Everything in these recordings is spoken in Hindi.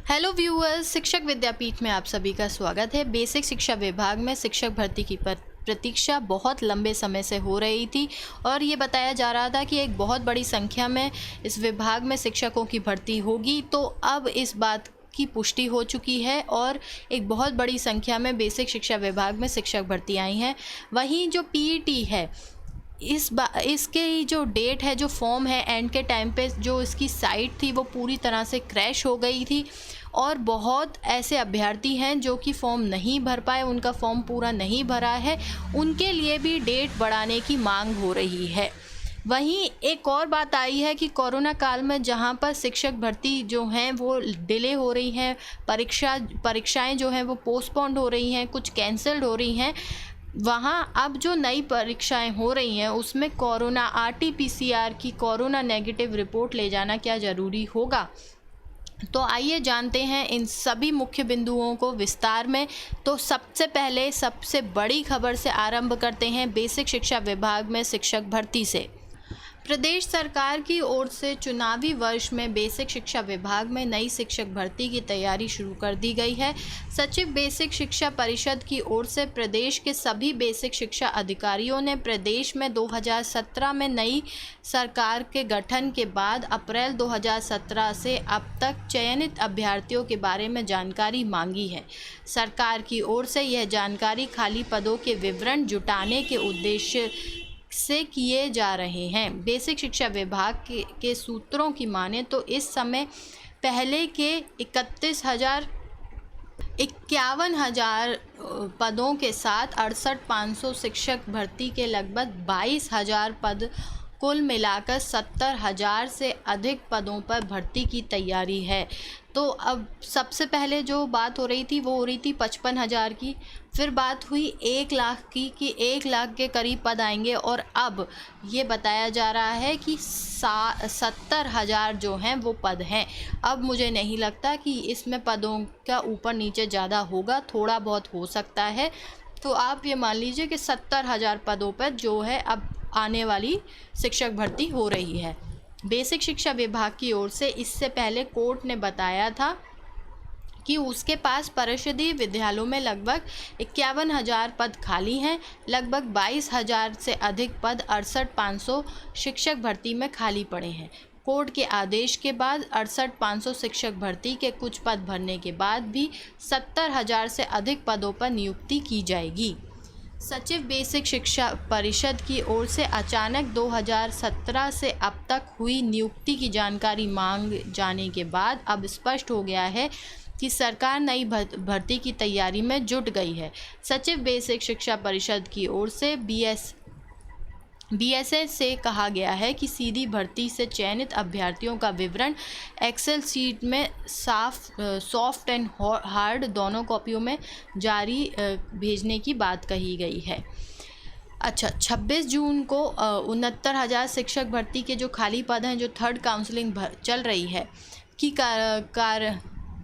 हेलो व्यूअर्स, शिक्षक विद्यापीठ में आप सभी का स्वागत है। बेसिक शिक्षा विभाग में शिक्षक भर्ती की प्रतीक्षा बहुत लंबे समय से हो रही थी और ये बताया जा रहा था कि एक बहुत बड़ी संख्या में इस विभाग में शिक्षकों की भर्ती होगी। तो अब इस बात की पुष्टि हो चुकी है और एक बहुत बड़ी संख्या में बेसिक शिक्षा विभाग में शिक्षक भर्ती आई हैं। वहीं जो पीईटी है, इसके जो डेट है, जो फॉर्म है, एंड के टाइम पे जो इसकी साइट थी वो पूरी तरह से क्रैश हो गई थी और बहुत ऐसे अभ्यर्थी हैं जो कि फॉर्म नहीं भर पाए, उनका फॉर्म पूरा नहीं भरा है, उनके लिए भी डेट बढ़ाने की मांग हो रही है। वहीं एक और बात आई है कि कोरोना काल में जहां पर शिक्षक भर्ती जो हैं वो डिले हो रही हैं, परीक्षाएं जो हैं वो पोस्टपोन्ड हो रही हैं, कुछ कैंसल्ड हो रही हैं, वहाँ अब जो नई परीक्षाएं हो रही हैं उसमें कोरोना आरटीपीसीआर की कोरोना नेगेटिव रिपोर्ट ले जाना क्या ज़रूरी होगा। तो आइए जानते हैं इन सभी मुख्य बिंदुओं को विस्तार में। तो सबसे पहले सबसे बड़ी खबर से आरंभ करते हैं, बेसिक शिक्षा विभाग में शिक्षक भर्ती से। प्रदेश सरकार की ओर से चुनावी वर्ष में बेसिक शिक्षा विभाग में नई शिक्षक भर्ती की तैयारी शुरू कर दी गई है। सचिव बेसिक शिक्षा परिषद की ओर से प्रदेश के सभी बेसिक शिक्षा अधिकारियों ने प्रदेश में 2017 में नई सरकार के गठन के बाद अप्रैल 2017 से अब तक चयनित अभ्यर्थियों के बारे में जानकारी मांगी है। सरकार की ओर से यह जानकारी खाली पदों के विवरण जुटाने के उद्देश्य से किए जा रहे हैं। बेसिक शिक्षा विभाग के सूत्रों की माने तो इस समय पहले के 51,000 पदों के साथ 68,500 शिक्षक भर्ती के लगभग 22,000 पद, कुल मिलाकर 70,000 से अधिक पदों पर भर्ती की तैयारी है। तो अब सबसे पहले जो बात हो रही थी वो हो रही थी 55,000 की, फिर बात हुई 1 लाख की कि 1 लाख के करीब पद आएंगे और अब ये बताया जा रहा है कि 70,000 जो हैं वो पद हैं। अब मुझे नहीं लगता कि इसमें पदों का ऊपर नीचे ज़्यादा होगा, थोड़ा बहुत हो सकता है। तो आप ये मान लीजिए कि 70,000 पदों पर जो है अब आने वाली शिक्षक भर्ती हो रही है। बेसिक शिक्षा विभाग की ओर से इससे पहले कोर्ट ने बताया था कि उसके पास परिषदीय विद्यालयों में लगभग 51,000 पद खाली हैं, लगभग 22,000 से अधिक पद 68,500 शिक्षक भर्ती में खाली पड़े हैं। कोर्ट के आदेश के बाद 68,500 शिक्षक भर्ती के कुछ पद भरने के बाद भी 70,000 से अधिक पदों पर नियुक्ति की जाएगी। सचिव बेसिक शिक्षा परिषद की ओर से अचानक 2017 से अब तक हुई नियुक्ति की जानकारी मांग जाने के बाद अब स्पष्ट हो गया है कि सरकार नई भर्ती की तैयारी में जुट गई है। सचिव बेसिक शिक्षा परिषद की ओर से बीएसए से कहा गया है कि सीधी भर्ती से चयनित अभ्यर्थियों का विवरण एक्सेल शीट में सॉफ्ट एंड हार्ड दोनों कॉपियों में जारी भेजने की बात कही गई है। अच्छा, 26 जून को 69,000 शिक्षक भर्ती के जो खाली पद हैं, जो थर्ड काउंसलिंग चल रही है कि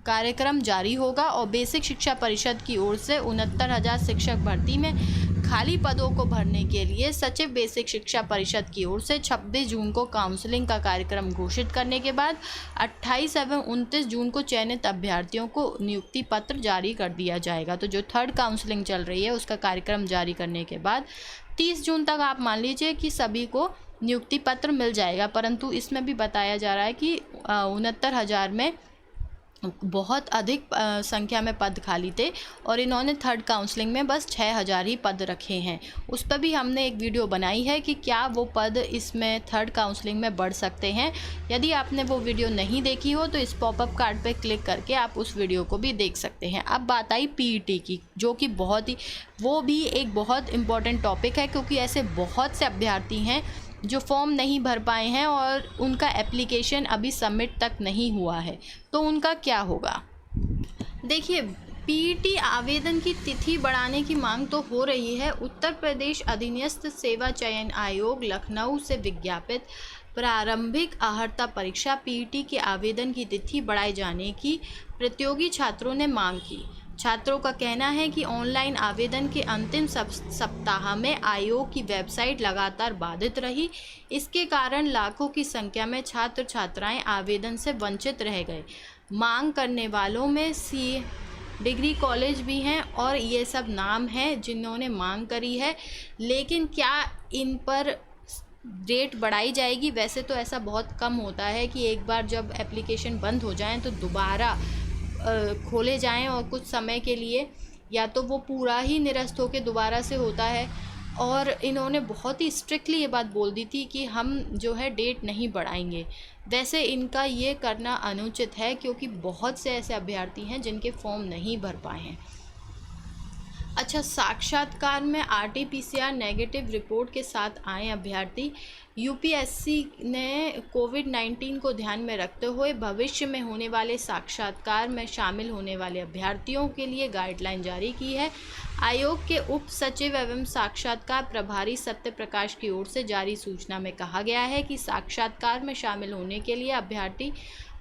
कार्यक्रम जारी होगा और बेसिक शिक्षा परिषद की ओर से 69,000 शिक्षक भर्ती में खाली पदों को भरने के लिए सचिव बेसिक शिक्षा परिषद की ओर से 26 जून को काउंसलिंग का कार्यक्रम घोषित करने के बाद 28 एवं 29 जून को चयनित अभ्यर्थियों को नियुक्ति पत्र जारी कर दिया जाएगा। तो जो थर्ड काउंसलिंग चल रही है उसका कार्यक्रम जारी करने के बाद 30 जून तक आप मान लीजिए कि सभी को नियुक्ति पत्र मिल जाएगा। परंतु इसमें भी बताया जा रहा है कि 69,000 में बहुत अधिक संख्या में पद खाली थे और इन्होंने थर्ड काउंसलिंग में बस 6,000 ही पद रखे हैं। उस पर भी हमने एक वीडियो बनाई है कि क्या वो पद इसमें थर्ड काउंसलिंग में बढ़ सकते हैं। यदि आपने वो वीडियो नहीं देखी हो तो इस पॉपअप कार्ड पर क्लिक करके आप उस वीडियो को भी देख सकते हैं। अब बात आई पीईटी की, जो कि वो भी एक बहुत इम्पॉर्टेंट टॉपिक है, क्योंकि ऐसे बहुत से अभ्यर्थी हैं जो फॉर्म नहीं भर पाए हैं और उनका एप्लीकेशन अभी सबमिट तक नहीं हुआ है। तो उनका क्या होगा? देखिए, पीईटी आवेदन की तिथि बढ़ाने की मांग तो हो रही है। उत्तर प्रदेश अधीनस्थ सेवा चयन आयोग लखनऊ से विज्ञापित प्रारंभिक अर्हता परीक्षा पीईटी के आवेदन की तिथि बढ़ाए जाने की प्रतियोगी छात्रों ने मांग की। छात्रों का कहना है कि ऑनलाइन आवेदन के अंतिम सप्ताह में आयोग की वेबसाइट लगातार बाधित रही। इसके कारण लाखों की संख्या में छात्र छात्राएं आवेदन से वंचित रह गए। मांग करने वालों में सी डिग्री कॉलेज भी हैं और ये सब नाम हैं जिन्होंने मांग करी है। लेकिन क्या इन पर डेट बढ़ाई जाएगी? वैसे तो ऐसा बहुत कम होता है कि एक बार जब एप्लीकेशन बंद हो जाएं तो दोबारा खोले जाएं और कुछ समय के लिए, या तो वो पूरा ही निरस्त होकर दोबारा से होता है। और इन्होंने बहुत ही स्ट्रिक्टली ये बात बोल दी थी कि हम जो है डेट नहीं बढ़ाएंगे। वैसे इनका ये करना अनुचित है क्योंकि बहुत से ऐसे अभ्यर्थी हैं जिनके फॉर्म नहीं भर पाए हैं। अच्छा, साक्षात्कार में आरटी-पीसीआर नेगेटिव रिपोर्ट के साथ आए अभ्यर्थी। यूपीएससी ने कोविड-19 को ध्यान में रखते हुए भविष्य में होने वाले साक्षात्कार में शामिल होने वाले अभ्यर्थियों के लिए गाइडलाइन जारी की है। आयोग के उप सचिव एवं साक्षात्कार प्रभारी सत्य प्रकाश की ओर से जारी सूचना में कहा गया है कि साक्षात्कार में शामिल होने के लिए अभ्यर्थी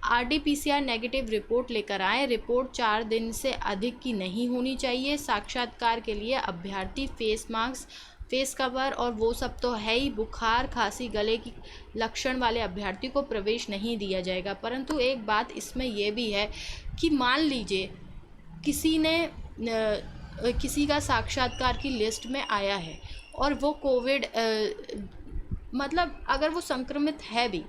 आरटी-पीसीआर नेगेटिव रिपोर्ट लेकर आएँ। रिपोर्ट 4 दिन से अधिक की नहीं होनी चाहिए। साक्षात्कार के लिए अभ्यर्थी फेस मास्क, फेस कवर और वो सब तो है ही, बुखार, खांसी, गले की लक्षण वाले अभ्यर्थी को प्रवेश नहीं दिया जाएगा। परंतु एक बात इसमें यह भी है कि मान लीजिए किसी का साक्षात्कार की लिस्ट में आया है और वो कोविड मतलब अगर वो संक्रमित है भी,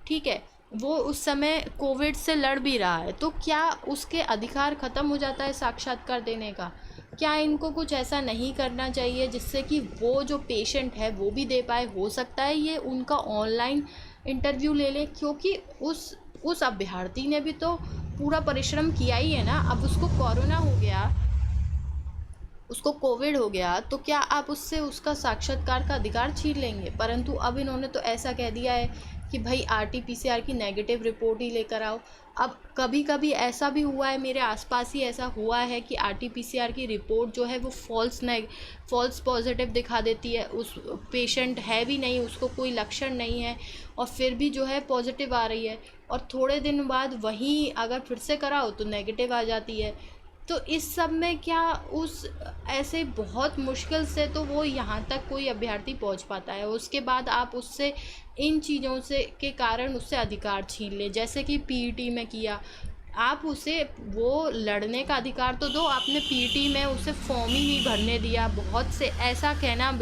ठीक है, वो उस समय कोविड से लड़ भी रहा है, तो क्या उसके अधिकार ख़त्म हो जाता है साक्षात्कार देने का? क्या इनको कुछ ऐसा नहीं करना चाहिए जिससे कि वो जो पेशेंट है वो भी दे पाए? हो सकता है ये उनका ऑनलाइन इंटरव्यू ले ले, क्योंकि उस अभ्यर्थी ने भी तो पूरा परिश्रम किया ही है ना। अब उसको कोरोना हो गया, उसको कोविड हो गया, तो क्या आप उससे उसका साक्षात्कार का अधिकार छीन लेंगे? परंतु अब इन्होंने तो ऐसा कह दिया है कि भाई आरटी-पीसीआर की नेगेटिव रिपोर्ट ही लेकर आओ। अब कभी कभी ऐसा भी हुआ है, मेरे आसपास ही ऐसा हुआ है कि आरटी-पीसीआर की रिपोर्ट जो है वो फॉल्स पॉजिटिव दिखा देती है। उस पेशेंट है भी नहीं, उसको कोई लक्षण नहीं है और फिर भी जो है पॉजिटिव आ रही है, और थोड़े दिन बाद वहीं अगर फिर से कराओ तो नेगेटिव आ जाती है। तो इस सब में क्या ऐसे बहुत मुश्किल से तो वो यहाँ तक कोई अभ्यर्थी पहुँच पाता है, उसके बाद आप उससे इन चीज़ों से के कारण उससे अधिकार छीन लें। जैसे कि पीईटी में किया, आप उसे वो लड़ने का अधिकार तो दो, आपने पीईटी में उसे फॉर्म ही नहीं भरने दिया। बहुत से ऐसा कहना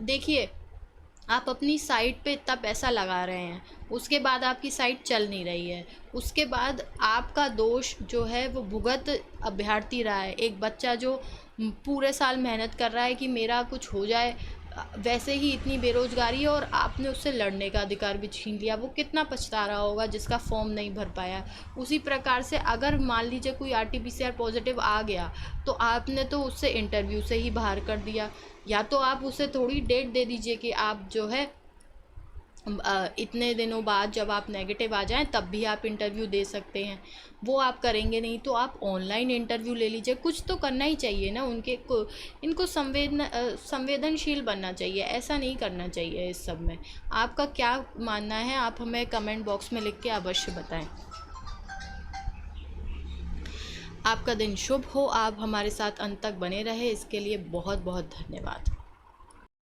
देखिए, आप अपनी साइट पे इतना पैसा लगा रहे हैं, उसके बाद आपकी साइट चल नहीं रही है, उसके बाद आपका दोष जो है वो भुगत अभ्यर्थी रहा है। एक बच्चा जो पूरे साल मेहनत कर रहा है कि मेरा कुछ हो जाए, वैसे ही इतनी बेरोजगारी है और आपने उससे लड़ने का अधिकार भी छीन लिया, वो कितना पछता रहा होगा जिसका फॉर्म नहीं भर पाया। उसी प्रकार से अगर मान लीजिए कोई आरटी-पीसीआर पॉजिटिव आ गया तो आपने तो उससे इंटरव्यू से ही बाहर कर दिया, या तो आप उसे थोड़ी डेट दे दीजिए कि आप जो है इतने दिनों बाद जब आप नेगेटिव आ जाएं तब भी आप इंटरव्यू दे सकते हैं। वो आप करेंगे नहीं तो आप ऑनलाइन इंटरव्यू ले लीजिए। कुछ तो करना ही चाहिए ना, इनको संवेदनशील बनना चाहिए, ऐसा नहीं करना चाहिए इस सब में। आपका क्या मानना है, आप हमें कमेंट बॉक्स में लिख के अवश्य बताएं। आपका दिन शुभ हो, आप हमारे साथ अंत तक बने रहे, इसके लिए बहुत बहुत धन्यवाद।